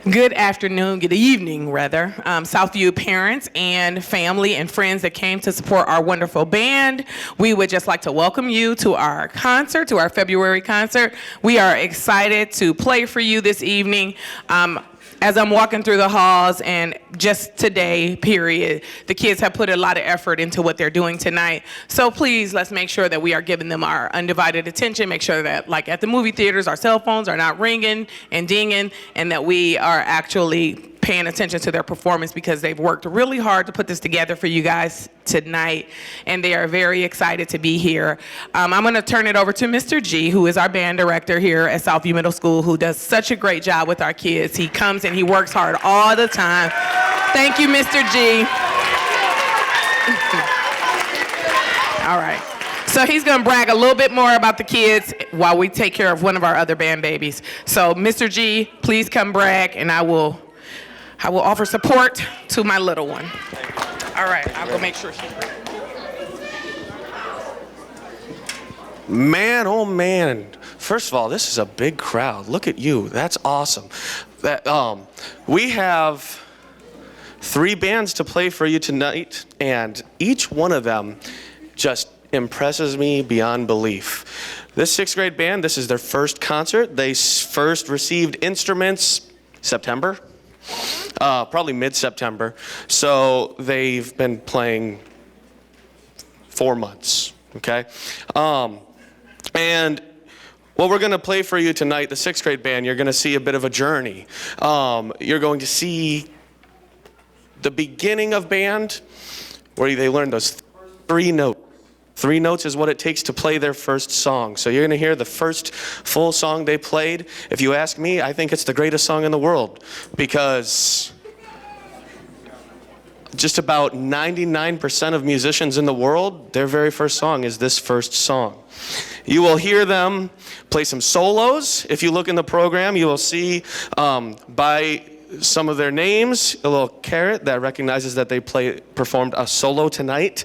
Good afternoon, good evening, rather. Southview parents and family and friends that came to support our wonderful band. We would just like to welcome you to our concert, to our February concert. We are excited to play for you this evening. As I'm walking through the halls and just today, period, the kids have put a lot of effort into what they're doing tonight. So please, let's make sure that we are giving them our undivided attention. Make sure that, like at the movie theaters, our cell phones are not ringing and dinging, and that we are actually paying attention to their performance, because they've worked really hard to put this together for you guys tonight, and they are very excited to be here. I'm going to turn it over to Mr. G, who is our band director here at Southview Middle School, who does such a great job with our kids. He comes and he works hard all the time. Thank you, Mr. G. All right. So he's going to brag a little bit more about the kids while we take care of one of our other band babies. So Mr. G, please come brag, and I will offer support to my little one. All right, I'll go make sure she's ready. Man, oh man. First of all, this is a big crowd. Look at you. That's awesome. We have 3 bands to play for you tonight, and each one of them just impresses me beyond belief. This 6th grade band, this is their first concert. They first received instruments September. Probably mid-September. So they've been playing 4 months, okay? And what we're going to play for you tonight, the 6th grade band, you're going to see a bit of a journey. You're going to see the beginning of band, where they learn those 3 notes. 3 notes is what it takes to play their first song. So you're going to hear the first full song they played. If you ask me, I think it's the greatest song in the world, because just about 99% of musicians in the world, their very first song is this first song. You will hear them play some solos. If you look in the program, you will see by some of their names a little caret that recognizes that they performed a solo tonight.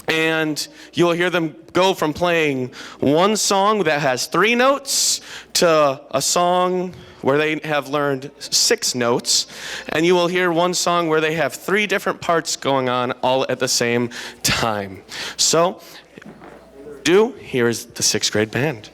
And you'll hear them go from playing one song that has 3 notes to a song where they have learned 6 notes. And you will hear one song where they have 3 different parts going on all at the same time. So, here is the 6th grade band.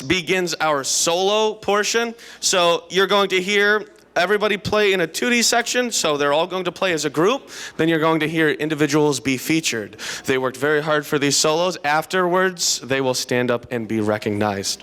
begins our solo portion. So you're going to hear everybody play in a 2D section, so they're all going to play as a group. Then you're going to hear individuals be featured. They worked very hard for these solos. Afterwards, they will stand up and be recognized.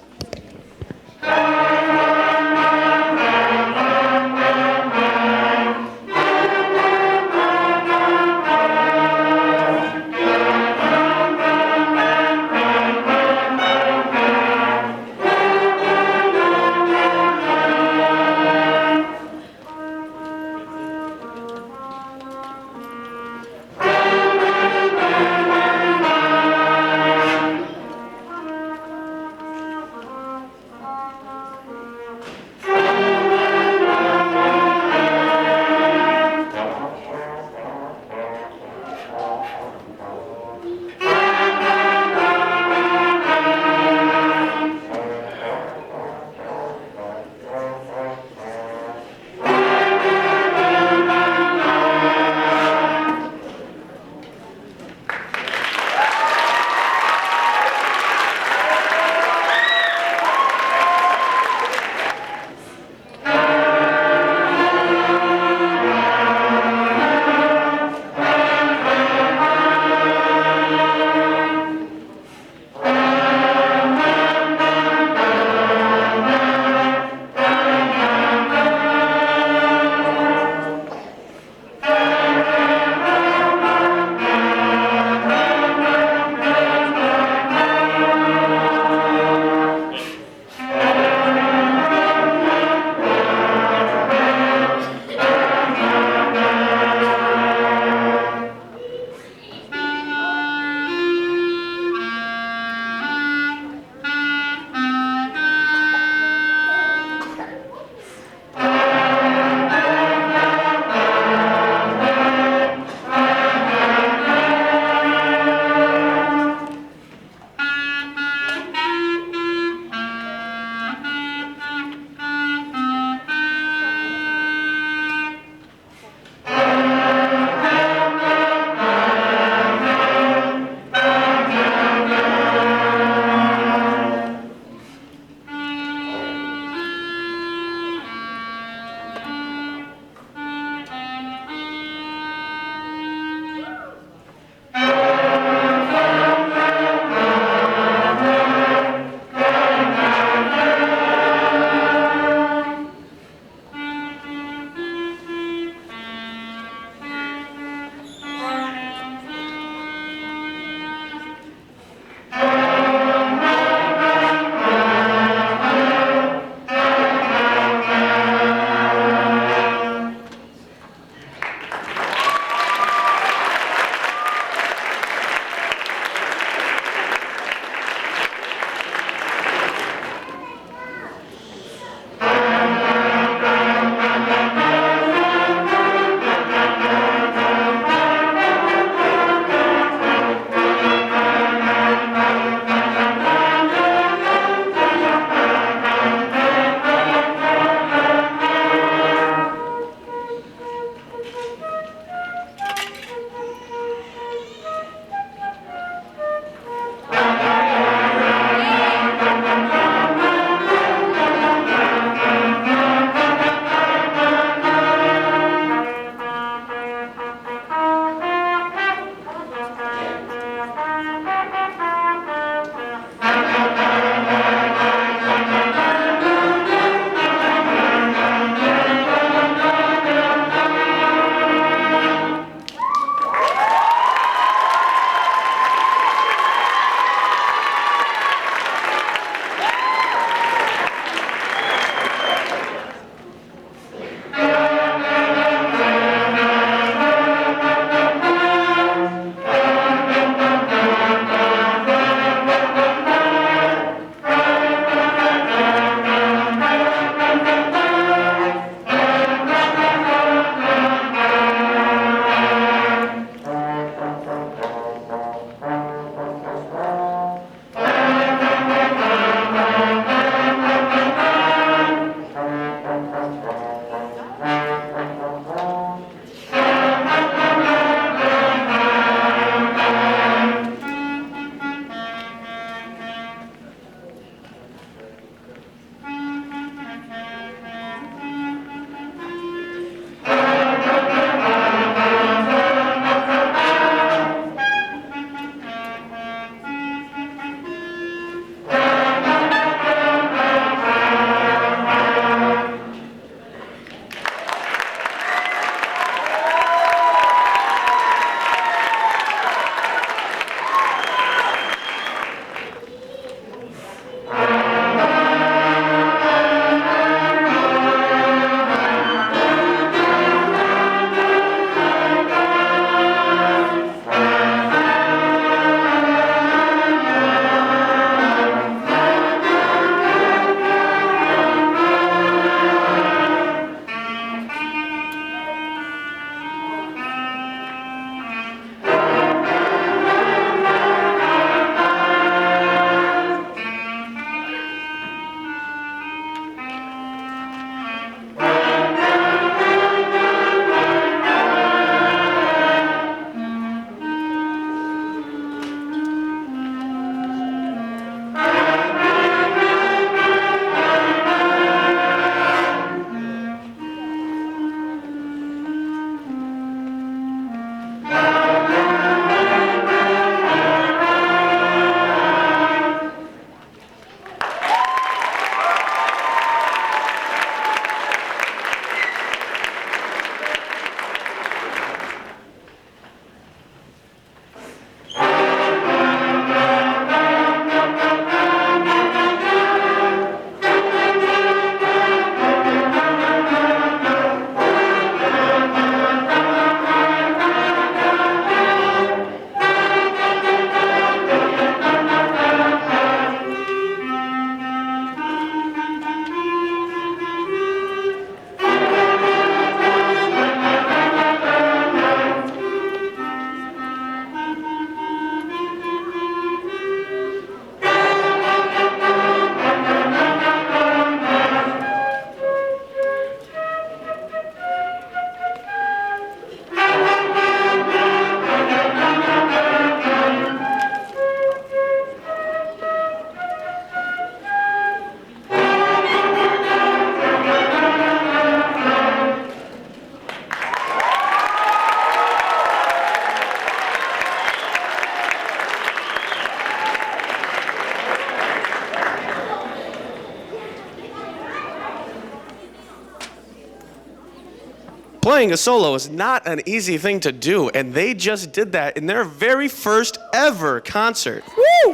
playing a solo is not an easy thing to do, and they just did that in their very first ever concert. Woo!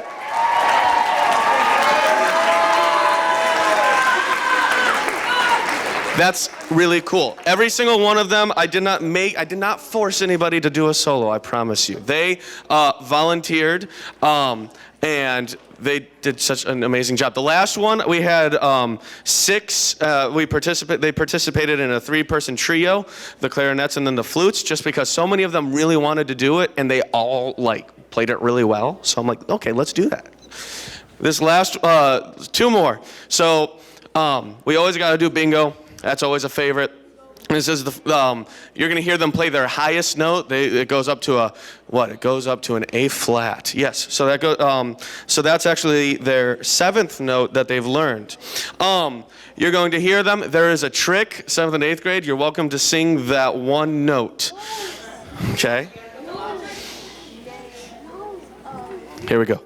That's really cool. Every single one of them, I did not force anybody to do a solo, I promise you. They volunteered, and they did such an amazing job. The last one, we had six, they participated in a 3-person trio, the clarinets and then the flutes, just because so many of them really wanted to do it, and they all played it really well. So I'm like, okay, let's do that. This last, 2 more. So we always got to do bingo. That's always a favorite. This is you're going to hear them play their highest note. It goes up to It goes up to an A flat. Yes. So so that's actually their 7th note that they've learned. You're going to hear them. There is a trick. 7th and 8th grade. You're welcome to sing that one note. Okay. Here we go.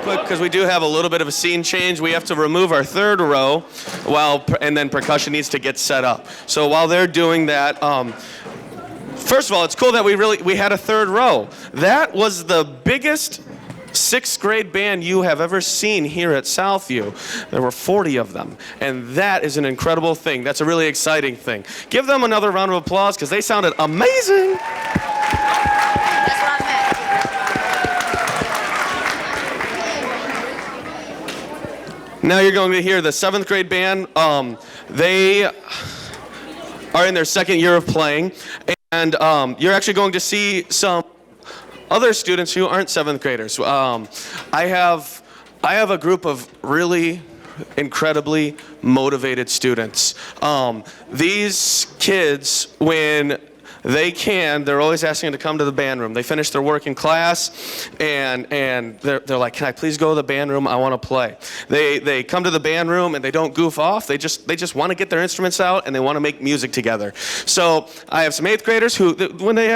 Because we do have a little bit of a scene change. We have to remove our 3rd row and then percussion needs to get set up. So while they're doing that, first of all, it's cool that we had a 3rd row. That was the biggest 6th grade band you have ever seen here at Southview. There were 40 of them, and that is an incredible thing. That's a really exciting thing. Give them another round of applause because they sounded amazing. Now you're going to hear the 7th grade band. They are in their 2nd year of playing, and you're actually going to see some other students who aren't 7th graders. I have a group of really incredibly motivated students. These kids, when they're always asking to come to the band room. They finish their work in class, and they're like, "Can I please go to the band room? I want to play." They come to the band room and they don't goof off. They just want to get their instruments out and they want to make music together. So I have some 8th graders who, when they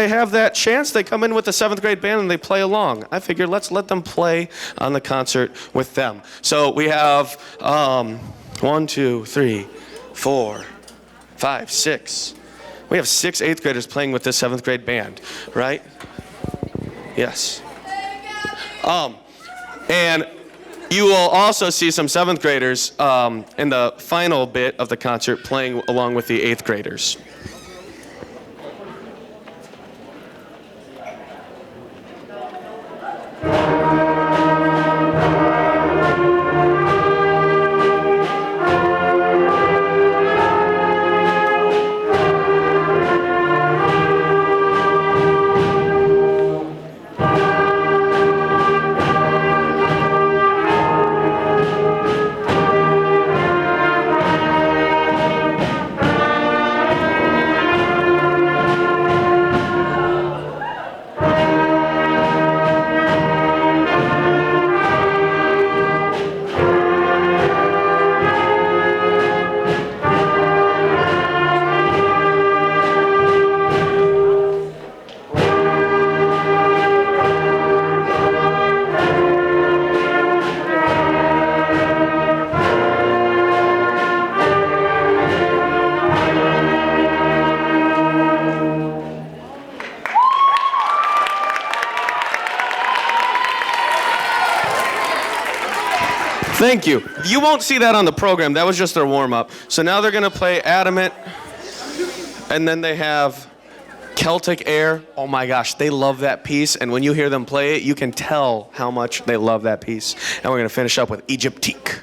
have that chance, they come in with the 7th grade band and they play along. I figured let's let them play on the concert with them. So we have 1, 2, 3, 4, 5, 6. We have 6 8th graders playing with this 7th grade band, right? Yes. And you will also see some 7th graders in the final bit of the concert playing along with the 8th graders. Thank you. You won't see that on the program. That was just their warm-up. So now they're going to play Adamant, and then they have Celtic Air. Oh my gosh, they love that piece, and when you hear them play it, you can tell how much they love that piece. And we're going to finish up with Egyptique.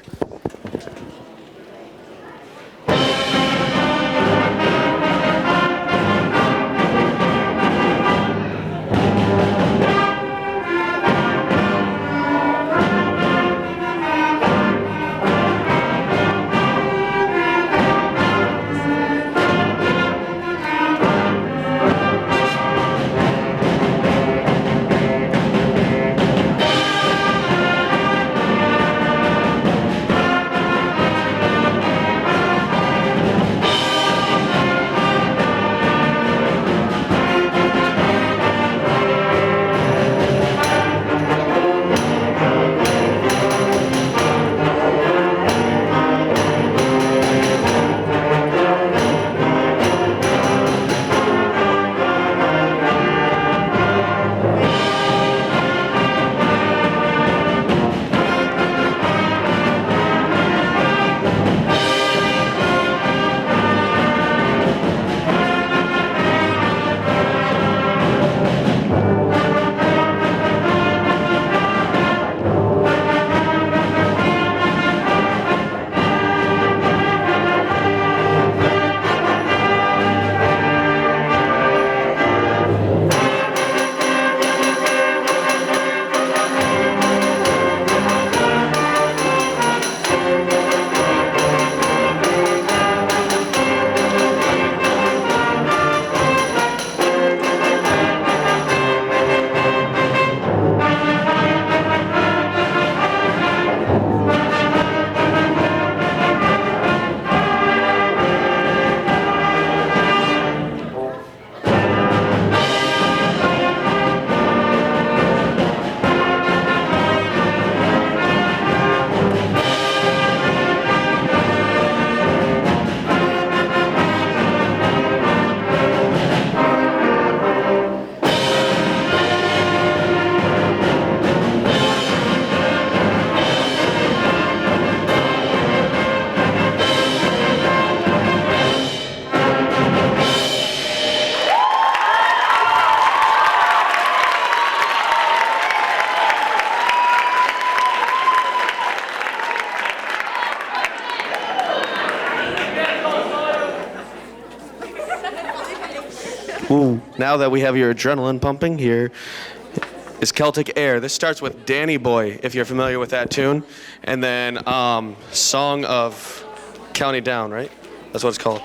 Ooh, now that we have your adrenaline pumping, here is Celtic Air. This starts with Danny Boy, if you're familiar with that tune. And then Song of County Down, right? That's what it's called.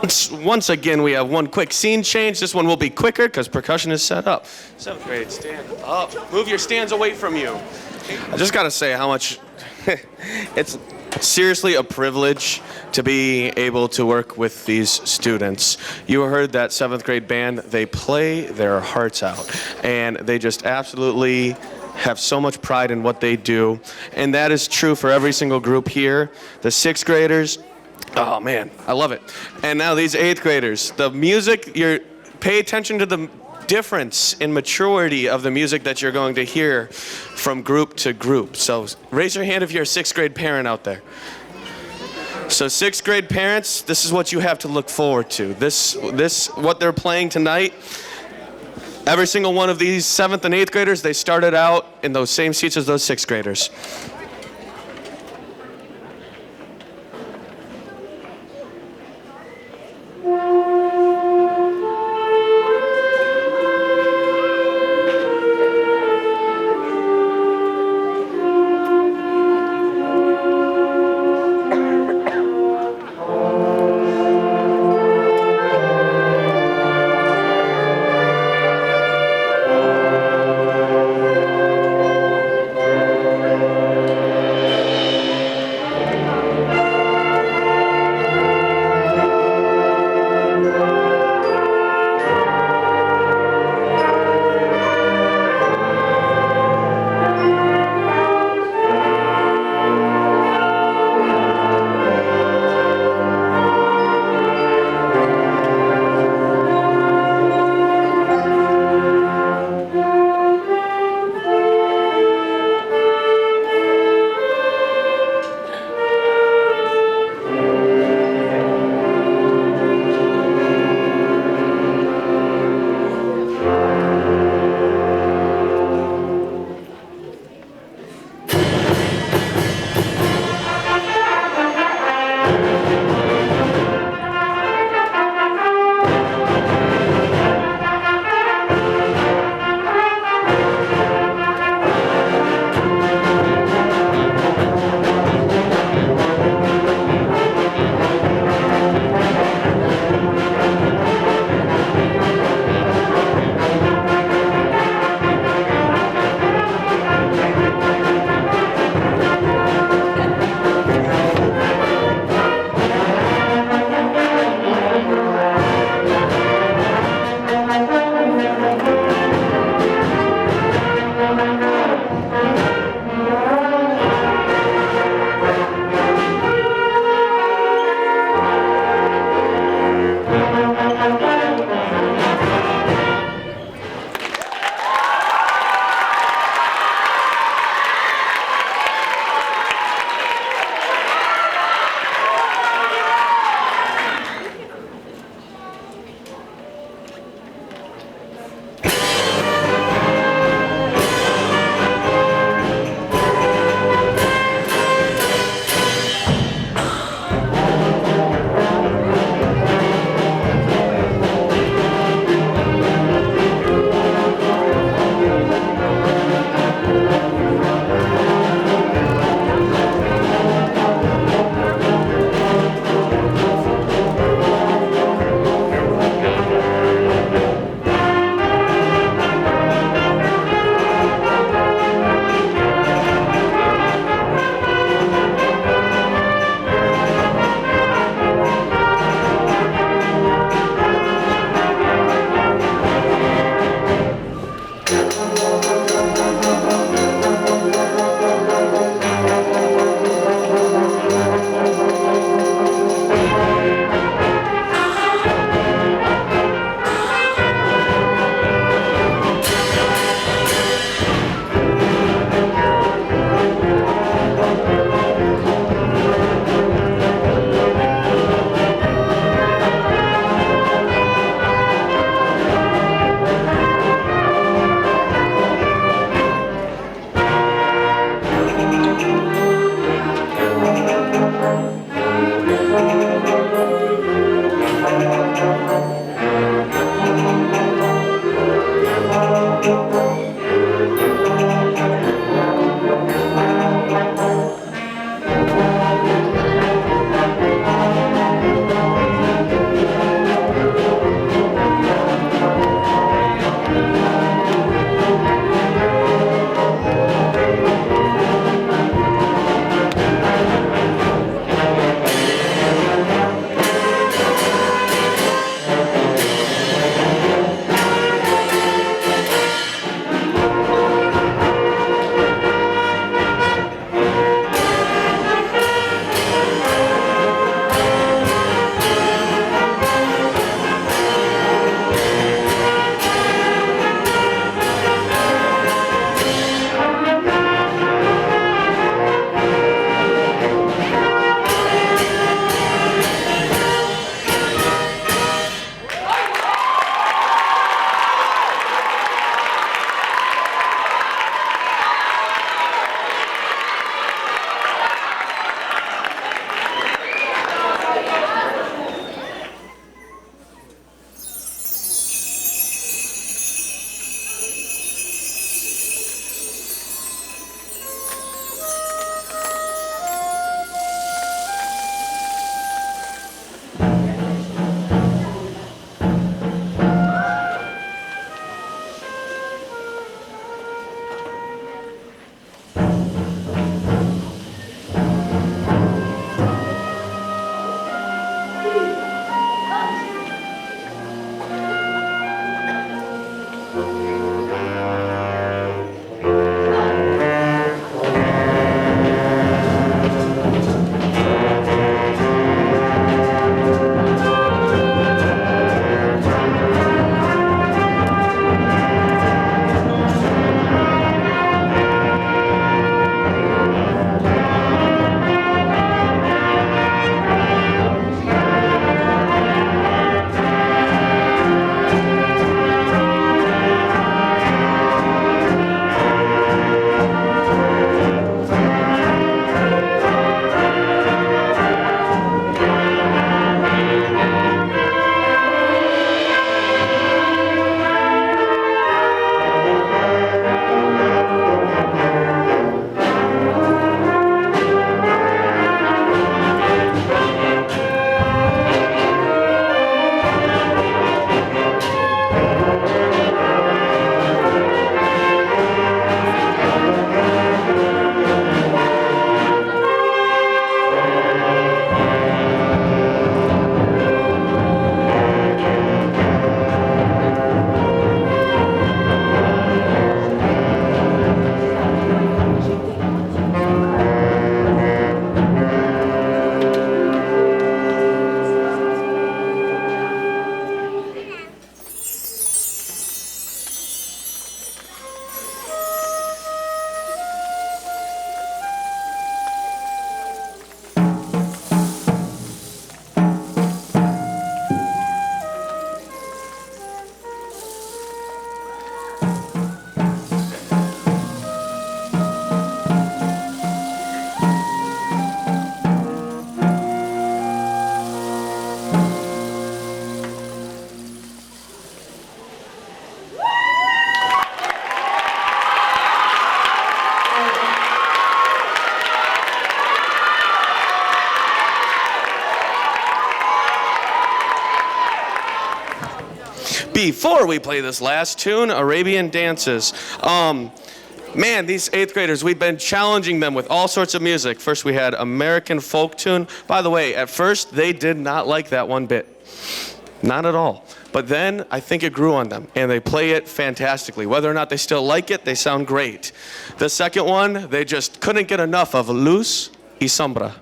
Once again, we have one quick scene change. This one will be quicker because percussion is set up. 7th grade, stand up. Move your stands away from you. I just got to say how much it's seriously a privilege to be able to work with these students. You heard that 7th grade band, they play their hearts out, and they just absolutely have so much pride in what they do, and that is true for every single group here. The 6th graders, oh man, I love it. And now these 8th graders, the music, pay attention to the difference in maturity of the music that you're going to hear from group to group. So raise your hand if you're a 6th grade parent out there. So 6th grade parents, this is what you have to look forward to. This what they're playing tonight. Every single one of these 7th and 8th graders, they started out in those same seats as those 6th graders. before we play this last tune, Arabian Dances. Man, these 8th graders, we've been challenging them with all sorts of music. First we had American folk tune. By the way, at first they did not like that one bit. Not at all. But then I think it grew on them, and they play it fantastically. Whether or not they still like it, they sound great. The second one, they just couldn't get enough of Luz y Sombra.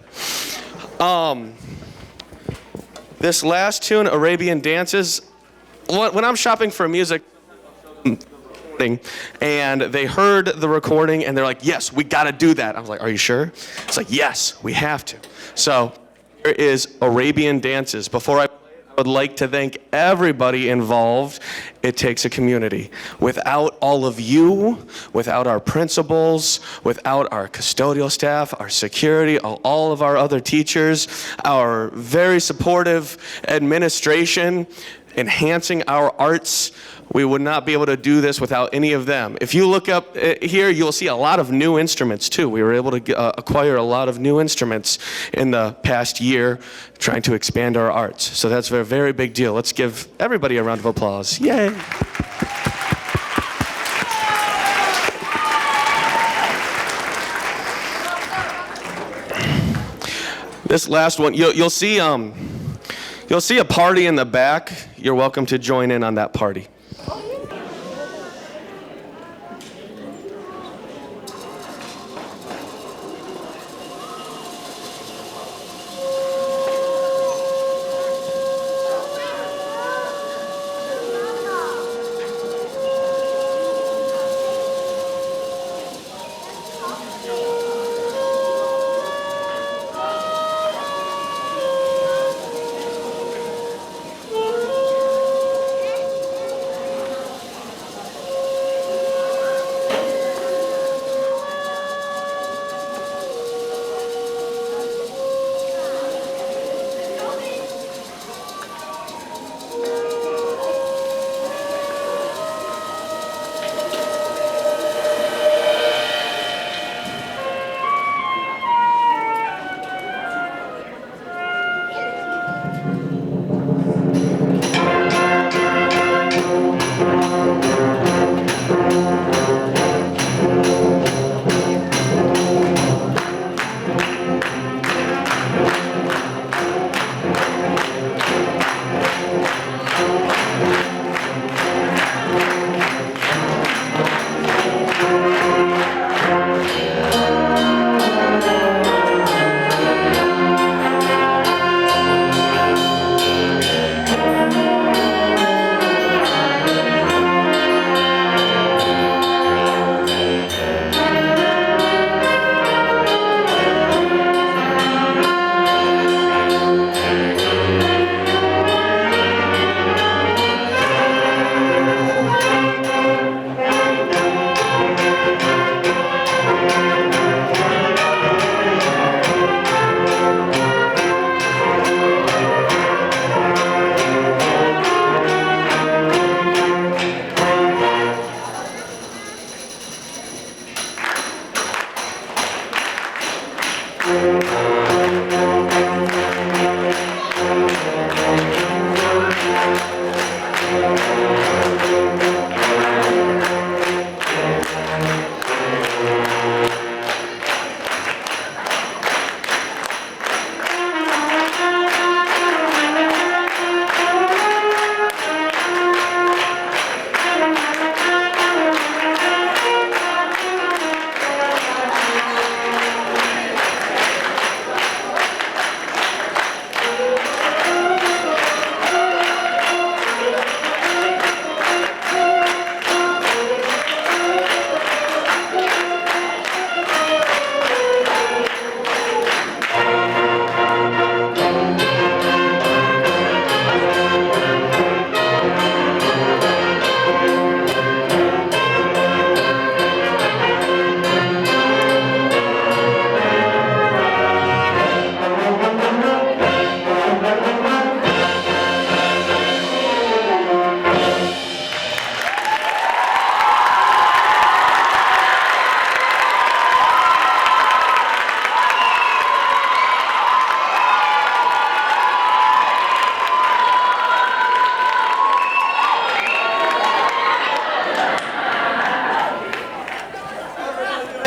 This last tune, Arabian Dances, when I'm shopping for music, and they heard the recording and they're like, yes, we got to do that. I was like, are you sure? It's like, yes, we have to. So here is Arabian Dances. Before I would like to thank everybody involved. It takes a community. Without all of you, without our principals, without our custodial staff, our security, all of our other teachers, our very supportive administration, enhancing our arts, we would not be able to do this without any of them. If you look up here, you'll see a lot of new instruments too. We were able to acquire a lot of new instruments in the past year trying to expand our arts. So that's a very big deal. Let's give everybody a round of applause. Yay! This last one, you'll see a party in the back. You're welcome to join in on that party.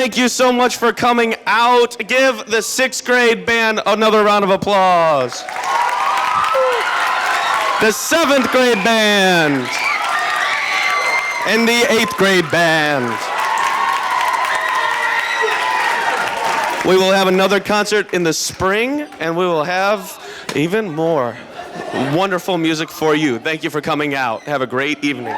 thank you so much for coming out. Give the 6th grade band another round of applause. The 7th grade band. And the 8th grade band. We will have another concert in the spring, and we will have even more wonderful music for you. Thank you for coming out. Have a great evening.